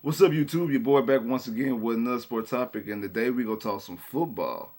What's up, YouTube? Your boy back once again with another sport topic, and today we gonna talk some football.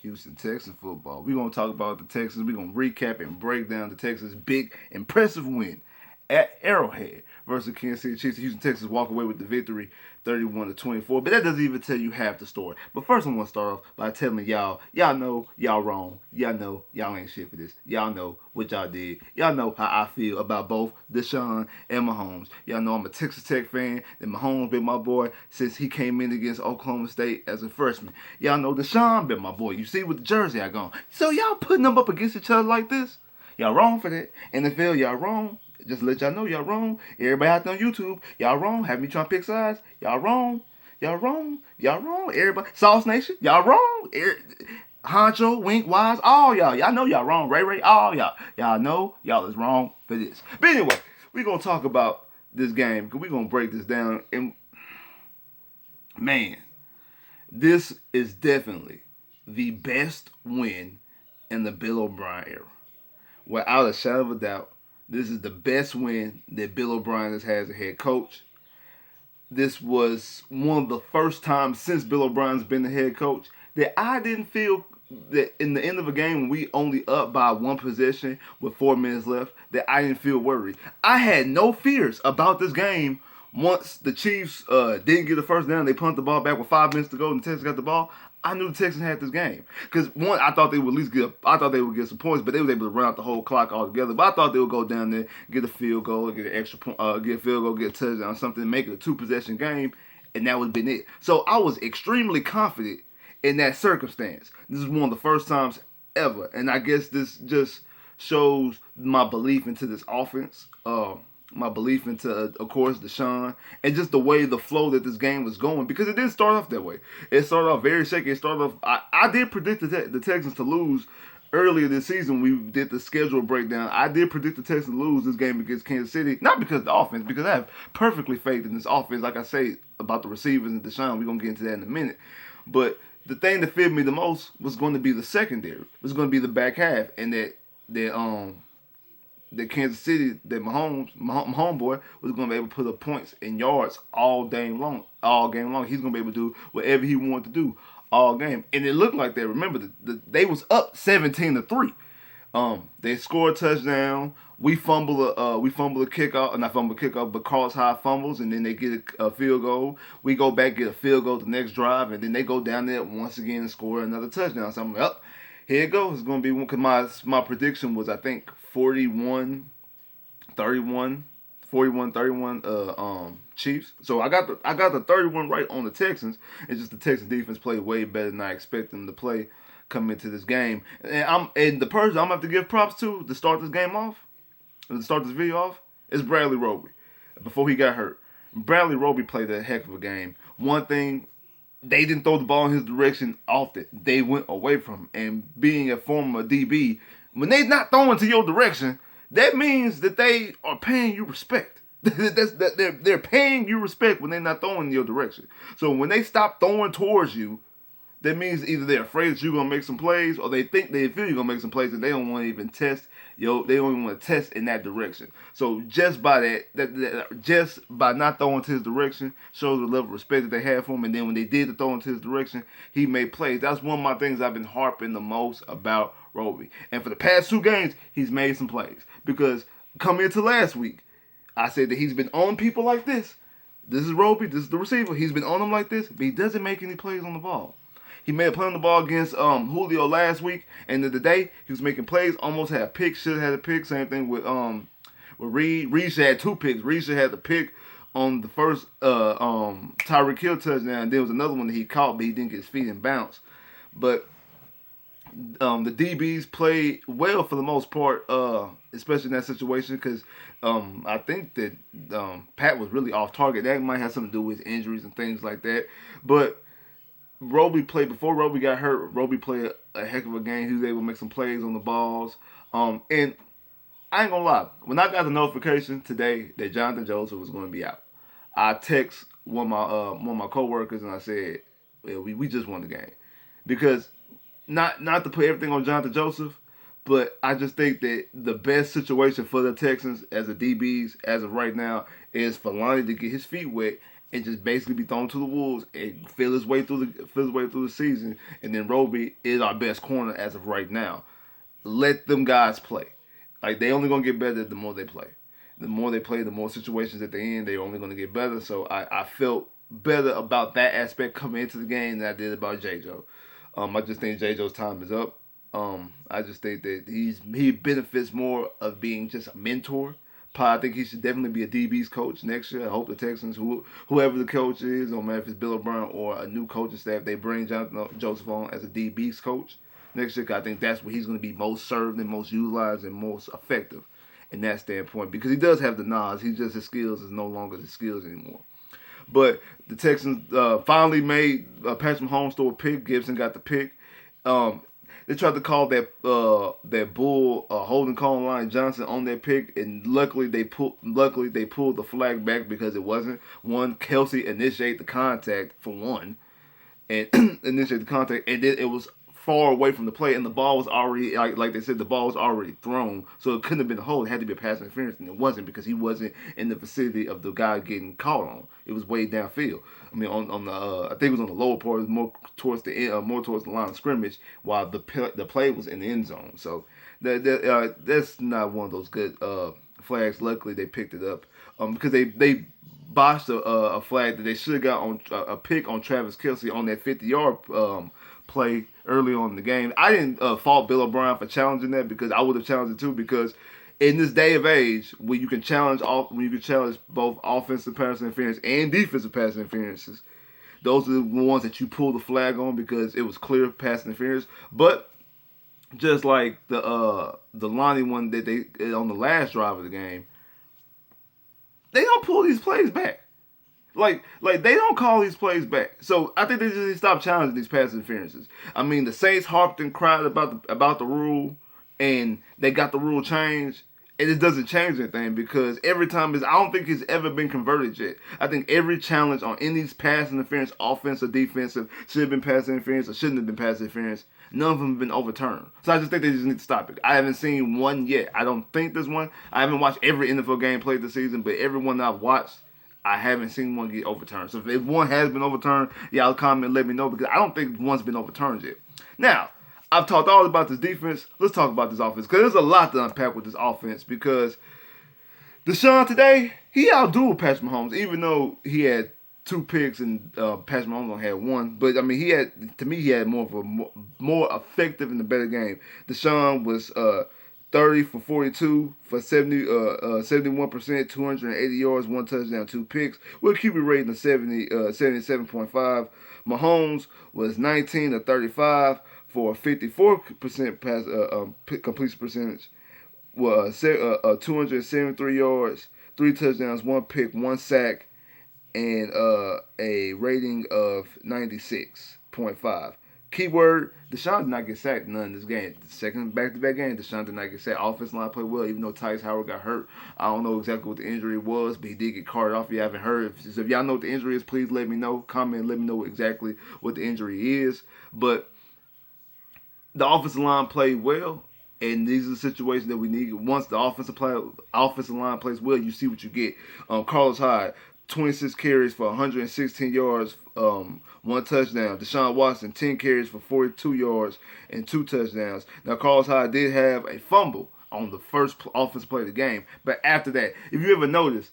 Houston Texans football. We're gonna talk about the Texans. We're gonna recap and break down the Texans' big, impressive win at Arrowhead versus Kansas City Chiefs. The Houston Texans walk away with the victory, 31-24. But that doesn't even tell you half the story. But first, I'm gonna start off by telling y'all know y'all wrong. Y'all know y'all ain't shit for this. Y'all know what y'all did. Y'all know how I feel about both DeShaun and Mahomes. Y'all know I'm a Texas Tech fan. And Mahomes been my boy since he came in against Oklahoma State as a freshman. Y'all know DeShaun been my boy. You see with the jersey I got on. So y'all putting them up against each other like this? Y'all wrong for that. NFL, y'all wrong. Just to let y'all know y'all wrong. Everybody out there on YouTube, y'all wrong. Have me trying to pick sides. Y'all wrong. Y'all wrong. Y'all wrong. Everybody, Sauce Nation, y'all wrong. Honcho, Wink, Wise, all y'all. Y'all know y'all wrong. Ray, all y'all. Y'all know y'all is wrong for this. But anyway, we're going to talk about this game because we're going to break this down. And man, this is definitely the best win in the Bill O'Brien era. Without a shadow of a doubt, this is the best win that Bill O'Brien has had as a head coach. This was one of the first times since Bill O'Brien's been the head coach that I didn't feel that in the end of a game when we only up by one possession with 4 minutes left, that I didn't feel worried. I had no fears about this game once the Chiefs didn't get the first down. They punted the ball back with 5 minutes to go and the Texans got the ball. I knew the Texans had this game because one, I thought they would at least get some points, but they was able to run out the whole clock altogether. But I thought they would go down there, get a field goal, get an extra point, get a field goal, get a touchdown, something, make it a 2-possession game, and that would have been it. So I was extremely confident in that circumstance. This is one of the first times ever, and I guess this just shows my belief into this offense. My belief into, of course, DeShaun, and just the way the flow that this game was going, because it didn't start off that way. It started off very shaky. It started off, I did predict the Texans to lose earlier this season. We did the schedule breakdown. I did predict the Texans to lose this game against Kansas City, not because of the offense, because I have perfectly faith in this offense. Like I say about the receivers and DeShaun, we're going to get into that in a minute. But the thing that filled me the most was going to be the secondary. It was going to be the back half, and that Kansas City, that Mahomes boy, was going to be able to put up points and yards all game long. He's going to be able to do whatever he wanted to do all game. And it looked like that. Remember, they was up 17-3. They scored a touchdown. We fumble a kickoff, not fumble a kickoff, but Carl's high fumbles, and then they get a field goal. We go back, get a field goal the next drive, and then they go down there once again and score another touchdown. So I'm like, here it goes. It's going to be one, because my prediction was, I think, 41-31 Chiefs. So I got the 31 right on the Texans. It's just the Texans defense played way better than I expect them to play coming into this game. And the person I'm going to have to give props to start this game off, to start this video off, is Bradley Roby. Before he got hurt, Bradley Roby played a heck of a game. One thing, they didn't throw the ball in his direction often. They went away from him. And being a former DB, when they're not throwing to your direction, that means that they are paying you respect. They're paying you respect when they're not throwing in your direction. So when they stop throwing towards you, that means either they're afraid that you're gonna make some plays, or they feel you're gonna make some plays, and they don't want to even test. They don't even want to test in that direction. So just by just by not throwing to his direction, shows the level of respect that they have for him. And then when they did throw into his direction, he made plays. That's one of my things I've been harping the most about Roby. And for the past 2 games, he's made some plays. Because coming into last week, I said that he's been on people like this. This is Roby. This is the receiver. He's been on them like this, but he doesn't make any plays on the ball. He made a play on the ball against Julio last week, and the day he was making plays. Almost had a pick. Should have had a pick. Same thing with Reed. Reed should have 2 picks. Reed should have the pick on the first Tyreek Hill touchdown. There was another one that he caught, but he didn't get his feet and bounce. But the DBs played well for the most part, especially in that situation, because I think that Pat was really off target. That might have something to do with injuries and things like that. But Roby played, before Roby got hurt, Roby played a heck of a game. He was able to make some plays on the balls. And I ain't gonna lie, when I got the notification today that Jonathan Joseph was going to be out, I text one of my coworkers and I said, well, we just won the game. Because not to put everything on Jonathan Joseph, but I just think that the best situation for the Texans as a DBs as of right now is for Lonnie to get his feet wet and just basically be thrown to the wolves and feel his way through the season. And then Roby is our best corner as of right now. Let them guys play. Like they only gonna get better the more they play. The more they play, the more situations at the end, they're only gonna get better. So I felt better about that aspect coming into the game than I did about JoJo. I just think JoJo's time is up. I just think that he benefits more of being just a mentor. I think he should definitely be a DB's coach next year. I hope the Texans, whoever the coach is, no matter if it's Bill O'Brien or a new coaching staff, they bring Jonathan Joseph on as a DB's coach next year. 'Cause I think that's where he's going to be most served and most utilized and most effective in that standpoint, because he does have the knowledge. He just his skills is no longer his skills anymore. But the Texans finally made Patrick Mahomes throw a pick. Gibson got the pick. They tried to call that bull holding call line Johnson on that pick, and luckily they pulled the flag back because it wasn't. One, Kelsey initiated the contact for one, and initiated the contact, and then it was far away from the play, and the ball was already, like they said, the ball was already thrown, so it couldn't have been a hold. It had to be a pass interference, and it wasn't, because he wasn't in the vicinity of the guy getting called on. It was way downfield. I mean, on the I think it was on the lower part. It was more towards the end, more towards the line of scrimmage, while the play was in the end zone. So that's not one of those good flags. Luckily, they picked it up because they botched a flag that they should have got on a pick on Travis Kelsey on that 50-yard play early on in the game. I didn't fault Bill O'Brien for challenging that, because I would have challenged it too, because in this day of age when you can challenge both offensive pass interference and defensive pass interferences, those are the ones that you pull the flag on, because it was clear pass interference. But just like the Lonnie one that they on the last drive of the game, they don't pull these plays back. Like they don't call these plays back. So I think they just need to stop challenging these pass interferences. I mean, the Saints harped and cried about the rule, and they got the rule changed, and it doesn't change anything, because every time I don't think it's ever been converted yet. I think every challenge on any pass interference, offensive, defensive, should have been pass interference or shouldn't have been pass interference. None of them have been overturned. So I just think they just need to stop it. I haven't seen one yet. I don't think there's one. I haven't watched every NFL game played this season, but every one I've watched, I haven't seen one get overturned. So if one has been overturned, y'all comment and let me know, because I don't think one's been overturned yet. Now, I've talked all about this defense. Let's talk about this offense, because there's a lot to unpack with this offense, because DeShaun today, he outdueled Patrick Mahomes, even though he had 2 picks and Patrick Mahomes only had 1. But I mean, he had more effective and a better game. DeShaun was 30 for 42 for 71%, 280 yards, 1 touchdown, 2 picks, with a QB rating of 77.5. Mahomes was 19 of 35 for a 54% pass completion percentage, with 273 yards, 3 touchdowns, 1 pick, 1 sack, and a rating of 96.5. Keyword: DeShaun did not get sacked none in this game. The second back-to-back game, DeShaun did not get sacked. Offensive line played well, even though Tyus Howard got hurt. I don't know exactly what the injury was, but he did get carted off. If you haven't heard, so if y'all know what the injury is, please let me know. Comment and let me know exactly what the injury is. But the offensive line played well, and these are the situations that we need. Once the offensive line plays well, you see what you get. Carlos Hyde, 26 carries for 116 yards, 1 touchdown. Deshaun Watson, 10 carries for 42 yards and 2 touchdowns. Now, Carlos Hyde did have a fumble on the first offensive play of the game, but after that, if you ever notice,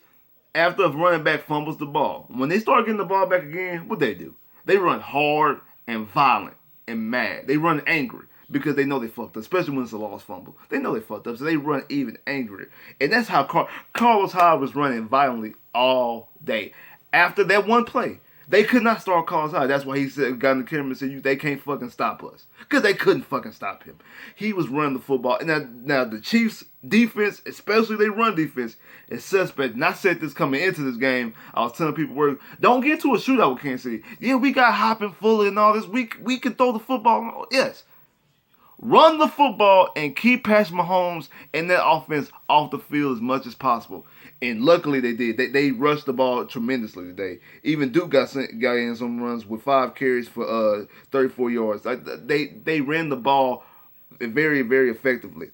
after a running back fumbles the ball, when they start getting the ball back again, what they do? They run hard and violent and mad. They run angry, because they know they fucked up, especially when it's a lost fumble. They know they fucked up, so they run even angrier. And that's how Carlos Hyde was running violently all day. After that one play, they could not start Carlos Hyde. That's why he said, got in the camera and said, they can't fucking stop us. Because they couldn't fucking stop him. He was running the football. And now the Chiefs' defense, especially their run defense, is suspect. And I said this coming into this game. I was telling people, don't get into a shootout with Kansas City. Yeah, we got Hoppin, Fuller, and all this. We can throw the football. Yes. Run the football and keep Patrick Mahomes and that offense off the field as much as possible. And luckily they did. They rushed the ball tremendously today. Even Duke got in some runs with 5 carries for 34 yards. They ran the ball very, very effectively.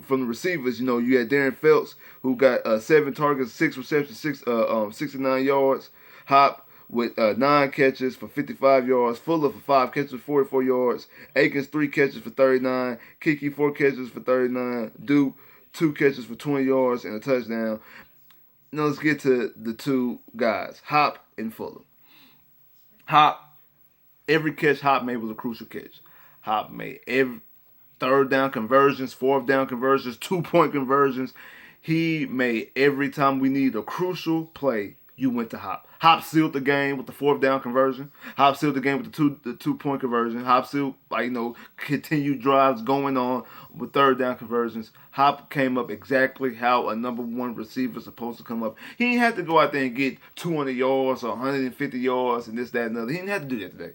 From the receivers, you had Darren Phelps, who got 7 targets, 6 receptions, 69 yards. Hop with 9 catches for 55 yards. Fuller for 5 catches for 44 yards. Akins 3 catches for 39. Kiki 4 catches for 39. Duke 2 catches for 20 yards and a touchdown. Now let's get to the two guys, Hop and Fuller. Hop, every catch Hop made was a crucial catch. Hop made every third down conversions, fourth down conversions, 2-point conversions. He made every time we needed a crucial play, you went to Hop. Hop sealed the game with the fourth down conversion. Hop sealed the game with the 2-point conversion. Hop sealed, continued drives going on with third down conversions. Hop came up exactly how a number one receiver is supposed to come up. He didn't have to go out there and get 200 yards or 150 yards and this, that, and other. He didn't have to do that today.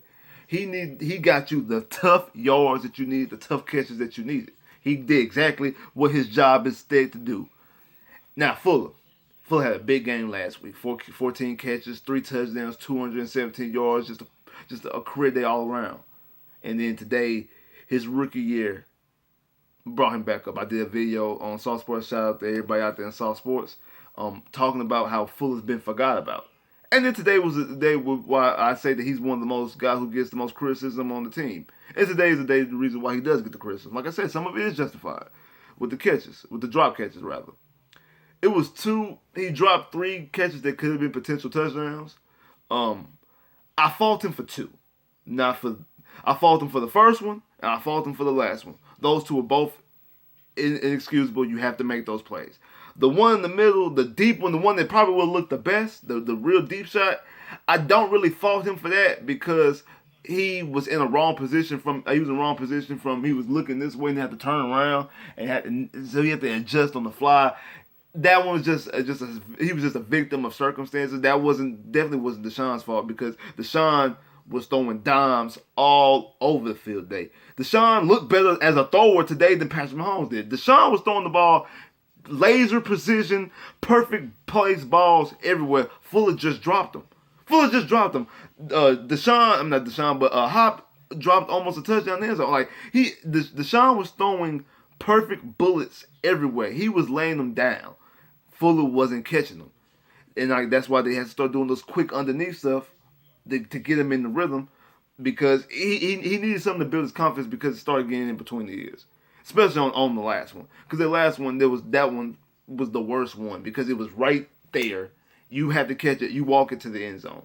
He got you the tough yards that you need, the tough catches that you needed. He did exactly what his job is there to do. Now, Fuller had a big game last week. 14 catches, 3 touchdowns, 217 yards, just a career day all around. And then today, his rookie year brought him back up. I did a video on Soft Sports. Shout out to everybody out there in Soft Sports, talking about how Fuller's been forgot about. And then today was the day why I say that he's one of the most guys who gets the most criticism on the team. And today is the reason why he does get the criticism. Like I said, some of it is justified with the catches, with the drop catches rather. It was he dropped 3 catches that could have been potential touchdowns. I fault him for 2. I fault him for the first one, and I fault him for the last one. Those 2 are both inexcusable. You have to make those plays. The one in the middle, the deep one, the one that probably would look the best, the real deep shot, I don't really fault him for that because he was in a wrong position he was looking this way and had to turn around so he had to adjust on the fly. That one was he was just a victim of circumstances. That definitely wasn't DeShaun's fault because DeShaun was throwing dimes all over the field today. DeShaun looked better as a thrower today than Patrick Mahomes did. DeShaun was throwing the ball laser precision, perfect placed balls everywhere. Fuller just dropped them. Hop dropped almost a touchdown there. So DeShaun was throwing perfect bullets everywhere. He was laying them down. Fuller wasn't catching them. And that's why they had to start doing those quick underneath stuff to get him in the rhythm because he needed something to build his confidence because it started getting in between the ears. Especially on the last one. Because the last one, that one was the worst one because it was right there. You had to catch it. You walk it to the end zone.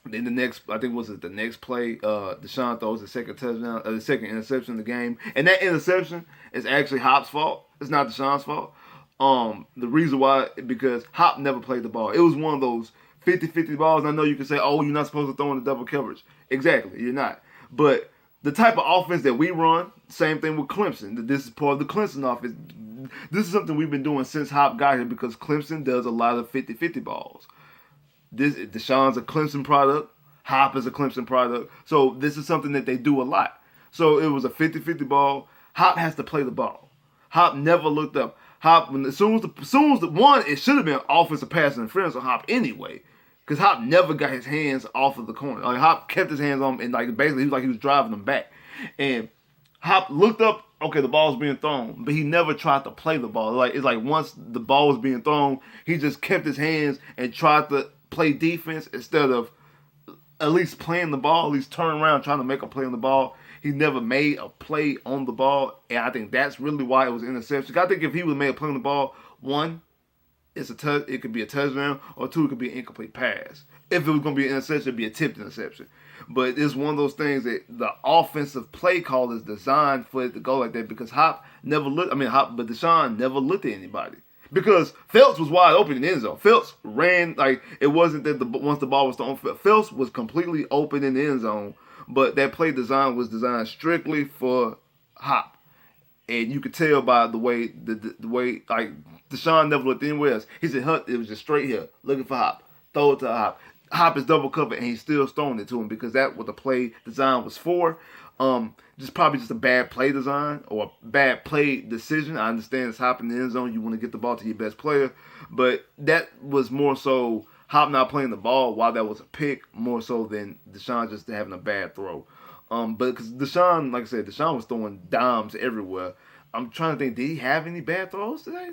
Then the next play, DeShaun throws the second touchdown, the second interception of the game. And that interception is actually Hop's fault. It's not DeShaun's fault. The reason why, because Hop never played the ball. It was one of those 50-50 balls. And I know you can say, oh, you're not supposed to throw in the double coverage. Exactly, you're not. But the type of offense that we run, same thing with Clemson. This is part of the Clemson offense. This is something we've been doing since Hop got here because Clemson does a lot of 50-50 balls. DeShaun's a Clemson product. Hop is a Clemson product. So this is something that they do a lot. So it was a 50-50 ball. Hop has to play the ball. Hop never looked up. Hop, as soon as the one, it should have been offensive pass interference on Hop anyway. Because Hop never got his hands off of the corner. Hop kept his hands on and basically he was driving them back. And Hop looked up, okay, the ball's being thrown, but he never tried to play the ball. It's like once the ball was being thrown, he just kept his hands and tried to play defense instead of at least playing the ball, at least turn around trying to make a play on the ball. He never made a play on the ball, and I think that's really why it was an interception. I think if he would have made a play on the ball, 1, it could be a touchdown, or 2, it could be an incomplete pass. If it was going to be an interception, it'd be a tipped interception. But it's one of those things that the offensive play call is designed for it to go like that because but DeShaun never looked at anybody. Because Phelps was wide open in the end zone. Phelps ran, it wasn't that once the ball was thrown, Phelps was completely open in the end zone, but that play design was designed strictly for Hop. And you could tell by the way, DeShaun never looked anywhere else. He said, it was just straight here, looking for Hop. Throw it to Hop. Hop is double covered, and he's still throwing it to him because that's what the play design was for. Probably just a bad play design or a bad play decision. I understand it's Hop in the end zone. You want to get the ball to your best player. But that was more so Hop not playing the ball while that was a pick, more so than DeShaun just having a bad throw. But because DeShaun, like I said, DeShaun was throwing dimes everywhere. I'm trying to think, did he have any bad throws today?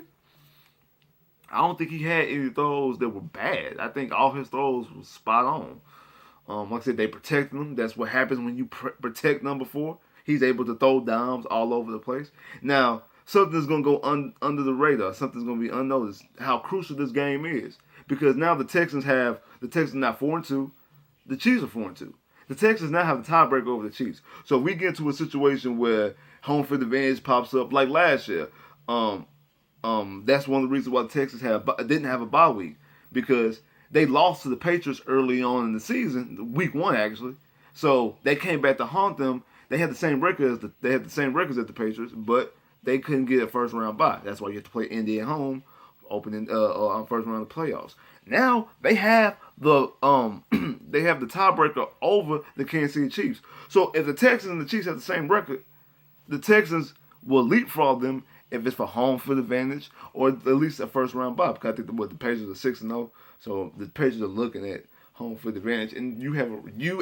I don't think he had any throws that were bad. I think all his throws was spot on. Like I said, they protected him. That's what happens when you protect number four. He's able to throw dimes all over the place. Now, something's going to go under the radar. Something's going to be unnoticed. How crucial this game is. Because now the Texans not 4-2. The Chiefs are 4-2. The Texans now have the tiebreaker over the Chiefs. So if we get into a situation where home field advantage pops up like last year, that's one of the reasons why the Texans didn't have a bye week, because they lost to the Patriots early on in the season, week 1 actually. So they came back to haunt them. They had the same records as the Patriots, but they couldn't get a first round bye. That's why you have to play Indy at home, opening on first round of the playoffs. Now they have the they have the tiebreaker over the Kansas City Chiefs. So if the Texans and the Chiefs have the same record, the Texans will leapfrog them if it's for home field advantage or at least a first round bye. Because I think the Patriots are 6-0, so the Patriots are looking at home field advantage, and you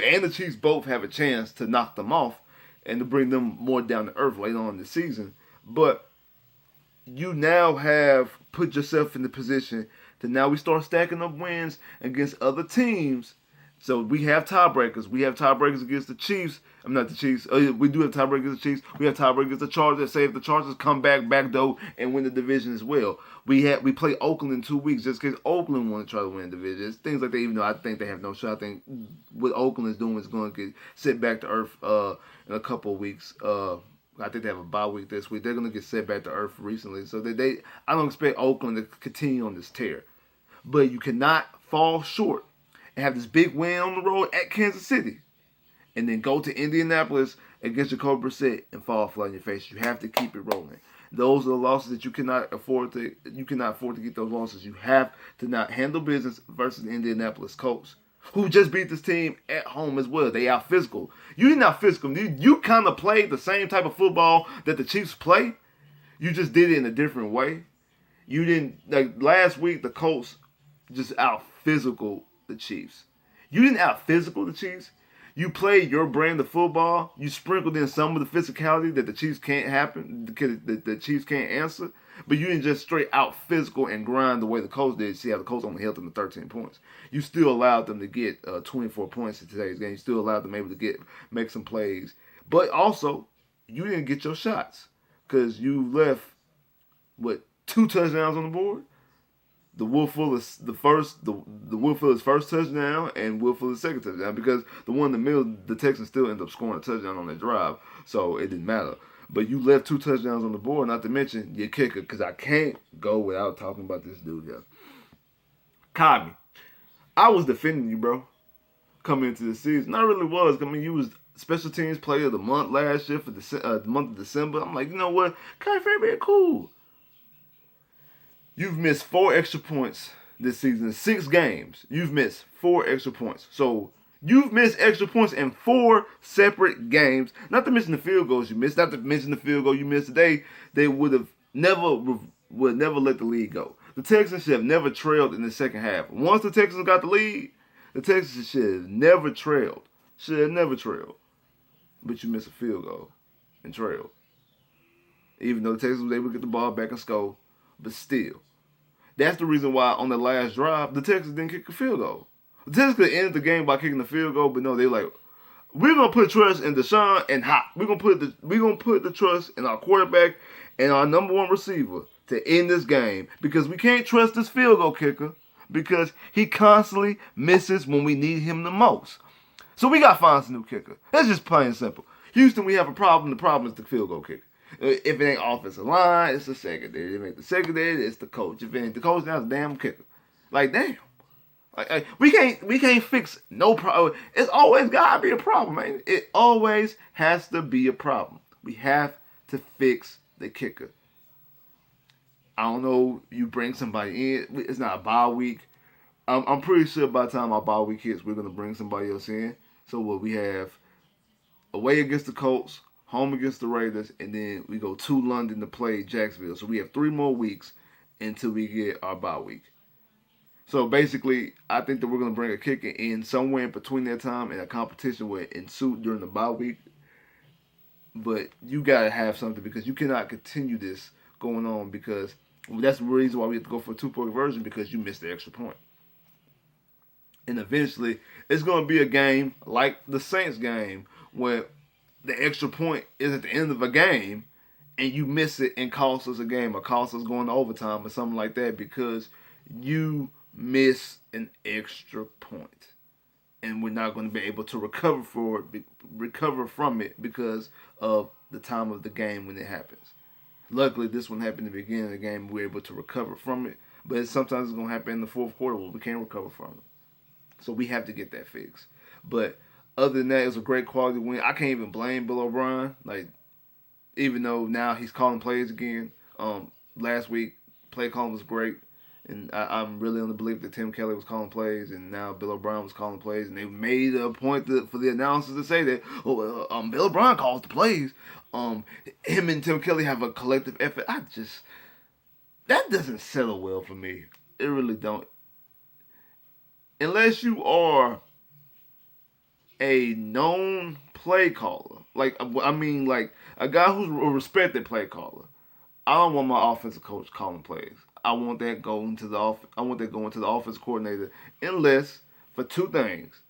and the Chiefs both have a chance to knock them off and to bring them more down to earth later on in the season. But you now have put yourself in the position to now we start stacking up wins against other teams. So we have tiebreakers. We have tiebreakers against the Chiefs. I'm not the Chiefs. We do have tiebreakers against the Chiefs. We have tiebreakers against the Chargers. Say if the Chargers come back though, and win the division as well. We play Oakland in 2 weeks just because Oakland want to try to win the division. It's things like that, even though I think they have no shot. I think what Oakland is doing is going to get set back to earth in a couple of weeks. I think they have a bye week this week. They're going to get set back to earth recently. So I don't expect Oakland to continue on this tear. But you cannot fall short and have this big win on the road at Kansas City and then go to Indianapolis against Jacoby Brissett and fall flat on your face. You have to keep it rolling. Those are the losses that you cannot afford to get those losses. You have to not handle business versus the Indianapolis Colts, who just beat this team at home as well. They out physical. You didn't out physical. You kind of played the same type of football that the Chiefs play. You just did it in a different way. You didn't, like last week, the Colts just out physical the Chiefs. You didn't out physical the Chiefs. You played your brand of football. You sprinkled in some of the physicality that the Chiefs can't the Chiefs can't answer. But you didn't just straight out physical and grind the way the Colts did. See how the Colts only held them to 13 points. You still allowed them to get 24 points in today's game. You still allowed them able to make some plays. But also, you didn't get your shots because you left 2 touchdowns on the board. The Will Fuller's first touchdown and Will Fuller's second touchdown, because the one in the middle, the Texans still end up scoring a touchdown on that drive, so it didn't matter. But you left 2 touchdowns on the board, not to mention your kicker, because I can't go without talking about this dude here. Kami, I was defending you, bro, coming into the season. I really was. I mean, you was special teams player of the month last year for the month of December. I'm like, you know what? Kai Fairbairn, cool. You've missed 4 extra points this season. 6 games. You've missed 4 extra points. So you've missed extra points in 4 separate games. Not to mention the field goals you missed. Not to mention the field goal you missed today. They would never let the lead go. The Texans should have never trailed in the second half. Once the Texans got the lead, the Texans should have never trailed. But you missed a field goal and trailed. Even though the Texans was able to get the ball back and score, but still. That's the reason why on the last drive, the Texans didn't kick a field goal. The Texans could have ended the game by kicking the field goal, but no, they like, we're gonna put trust in DeShaun and Hop. We're gonna put the trust in our quarterback and our number 1 receiver to end this game, because we can't trust this field goal kicker because he constantly misses when we need him the most. So we gotta find some new kicker. That's just plain and simple. Houston, we have a problem. The problem is the field goal kicker. If it ain't offensive line, it's the secondary. If it ain't the secondary, it's the coach. If it ain't the coach, now it's the damn kicker. Like, damn. We can't fix no problem. It's always gotta be a problem, man. It always has to be a problem. We have to fix the kicker. I don't know. You bring somebody in. It's not a bye week. I'm pretty sure by the time our bye week hits, we're gonna bring somebody else in. So what we have away against the Colts, home against the Raiders, and then we go to London to play Jacksonville. So we have 3 more weeks until we get our bye week. So basically, I think that we're going to bring a kicker in somewhere in between that time, and a competition will ensue during the bye week. But you got to have something, because you cannot continue this going on, because That's the reason why we have to go for a 2-point conversion, because you missed the extra point. And eventually, it's going to be a game like the Saints game where the extra point is at the end of a game and you miss it and cost us a game or cost us going to overtime or something like that because you miss an extra point. And we're not going to be able to recover from it because of the time of the game when it happens. Luckily, this one happened at the beginning of the game. We were able to recover from it. But sometimes it's going to happen in the fourth quarter where we can't recover from it. So we have to get that fixed. But other than that, it was a great quality win. I can't even blame Bill O'Brien. Like, even though now he's calling plays again. Last week, play calling was great. And I'm really on the belief that Tim Kelly was calling plays, and now Bill O'Brien was calling plays, and they made a point for the announcers to say that, Bill O'Brien calls the plays. Him and Tim Kelly have a collective effort. That doesn't settle well for me. It really don't. Unless you are a known play caller, like a guy who's a respected play caller. I don't want my offensive coach calling plays. I want that going to the offensive coordinator, unless for two things: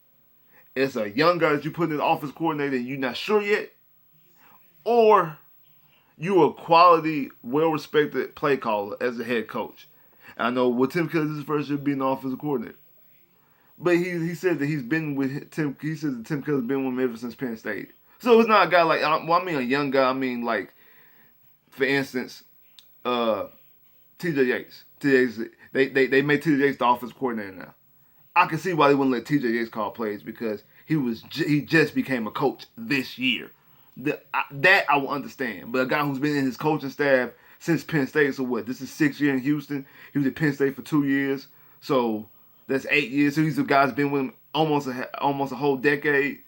it's a young guy that you put in the offensive coordinator and you're not sure yet, or you a quality, well-respected play caller as a head coach. And I know Tim Kelly, this is his first year being the offensive coordinator, but he said that he's been with Tim. He says that Tim Kelly's been with him ever since Penn State. So it's not a guy like, I mean a young guy. I mean, like, for instance, T.J. Yates. They made T.J. Yates the offensive coordinator now. I can see why they wouldn't let T.J. Yates call plays, because he just became a coach this year. That I will understand. But a guy who's been in his coaching staff since Penn State, so what? This is 6th year in Houston. He was at Penn State for 2 years, so that's 8 years. So he's a guy who's been with him almost a whole decade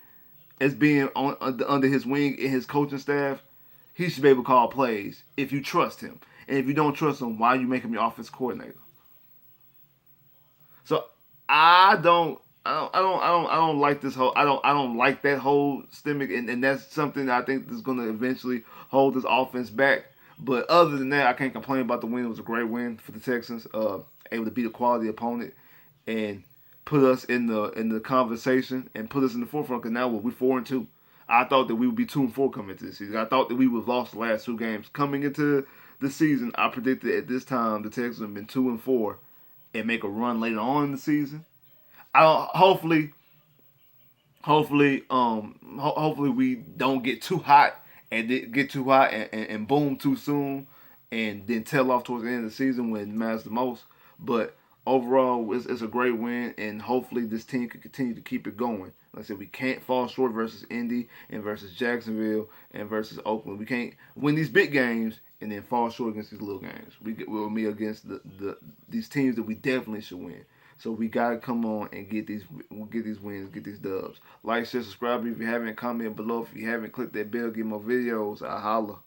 as being under his wing in his coaching staff. He should be able to call plays if you trust him. And if you don't trust him, why you make him your offensive coordinator? So I don't like this whole. I don't like that whole stemming, and that's something that I think is going to eventually hold this offense back. But other than that, I can't complain about the win. It was a great win for the Texans, able to beat a quality opponent and put us in the conversation and put us in the forefront. Because now we're 4-2. I thought that we would be 2-4 coming into the season. I thought that we would have lost the last 2 games coming into the season. I predicted at this time the Texans have been 2-4 and make a run later on in the season. Hopefully we don't get too hot and boom too soon, and then tail off towards the end of the season when it matters the most. But overall, it's a great win, and hopefully this team can continue to keep it going. Like I said, we can't fall short versus Indy and versus Jacksonville and versus Oakland. We can't win these big games and then fall short against these little games. We'll be against these teams that we definitely should win. So we gotta come on and get these wins, get these dubs. Like, share, subscribe if you haven't. Comment below if you haven't. Click that bell, get more videos. I holla.